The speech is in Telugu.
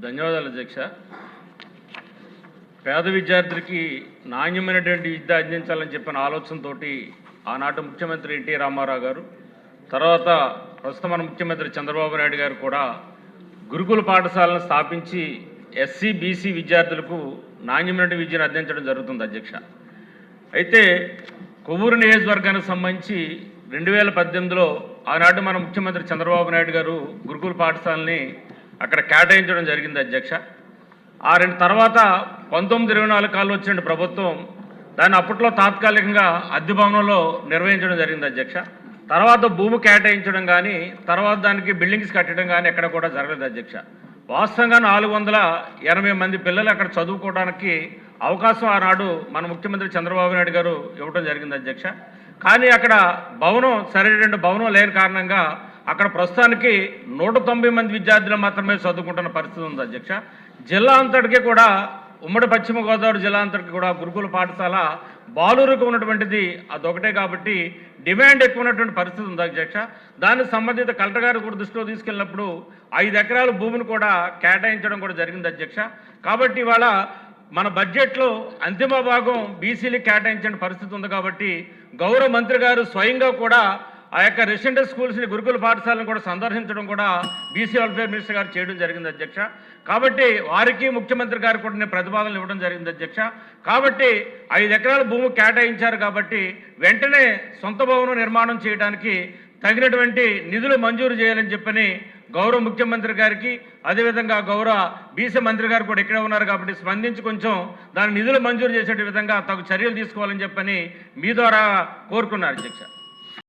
ధన్యవాదాలు అధ్యక్ష. పేద విద్యార్థులకి నాణ్యమైనటువంటి విద్య అందించాలని చెప్పిన ఆలోచనతో ఆనాటి ముఖ్యమంత్రి ఎన్టీ రామారావు గారు, తర్వాత ప్రస్తుతం మన ముఖ్యమంత్రి చంద్రబాబు నాయుడు గారు కూడా గురుకుల పాఠశాలను స్థాపించి ఎస్సీ బీసీ విద్యార్థులకు నాణ్యమైన విద్యను అందించడం జరుగుతుంది అధ్యక్ష. అయితే కొవ్వూరు నియోజకవర్గానికి సంబంధించి 2018లో ఆనాటి మన ముఖ్యమంత్రి చంద్రబాబు నాయుడు గారు గురుకుల పాఠశాలని అక్కడ కేటాయించడం జరిగింది అధ్యక్ష. ఆ తర్వాత 1924 కాలంలో వచ్చిన ప్రభుత్వం దాన్ని అప్పట్లో తాత్కాలికంగా అద్దె భవనంలో నిర్వహించడం జరిగింది అధ్యక్ష. తర్వాత భూమి కేటాయించడం కానీ తర్వాత దానికి బిల్డింగ్స్ కట్టడం కానీ ఎక్కడ కూడా జరగలేదు అధ్యక్ష. వాస్తవంగా 480 మంది పిల్లలు అక్కడ చదువుకోవడానికి అవకాశం ఆనాడు మన ముఖ్యమంత్రి చంద్రబాబు నాయుడు గారు ఇవ్వడం జరిగింది అధ్యక్ష. కానీ అక్కడ భవనం సరైన భవనం లేని కారణంగా అక్కడ ప్రస్తుతానికి 190 మంది విద్యార్థులు మాత్రమే చదువుకుంటున్న పరిస్థితి ఉంది అధ్యక్ష. జిల్లా అంతటికీ కూడా ఉమ్మడి పశ్చిమ గోదావరి జిల్లా అంతటికి కూడా గురుకుల పాఠశాల బాలురకు ఉన్నటువంటిది అదొకటే కాబట్టి డిమాండ్ ఎక్కువ ఉన్నటువంటి పరిస్థితి ఉంది అధ్యక్ష. దానికి సంబంధిత కలెక్టర్ గారు కూడా దృష్టిలో తీసుకెళ్ళినప్పుడు 5 ఎకరాల భూమిని కూడా కేటాయించడం కూడా జరిగింది అధ్యక్ష. కాబట్టి ఇవాళ మన బడ్జెట్లో అంతిమ భాగం బీసీలకు కేటాయించిన పరిస్థితి ఉంది కాబట్టి గౌరవ మంత్రి గారు స్వయంగా కూడా ఆ యొక్క రెసిడెంటల్ స్కూల్స్ని గురుకుల పాఠశాలను కూడా సందర్శించడం కూడా బీసీ వెల్ఫేర్ మినిస్టర్ గారు చేయడం జరిగింది అధ్యక్ష. కాబట్టి వారికి ముఖ్యమంత్రి గారు కూడా నేను ప్రతిపాదనలు ఇవ్వడం జరిగింది అధ్యక్ష. కాబట్టి 5 ఎకరాల భూమి కేటాయించారు కాబట్టి వెంటనే సొంత భవనం నిర్మాణం చేయడానికి తగినటువంటి నిధులు మంజూరు చేయాలని చెప్పని గౌరవ ముఖ్యమంత్రి గారికి, అదేవిధంగా గౌరవ బీసీ మంత్రి గారు కూడా ఇక్కడే ఉన్నారు కాబట్టి స్పందించి కొంచెం దాని నిధులు మంజూరు చేసే విధంగా తగు చర్యలు తీసుకోవాలని చెప్పని మీ ద్వారా కోరుకున్నారు అధ్యక్ష.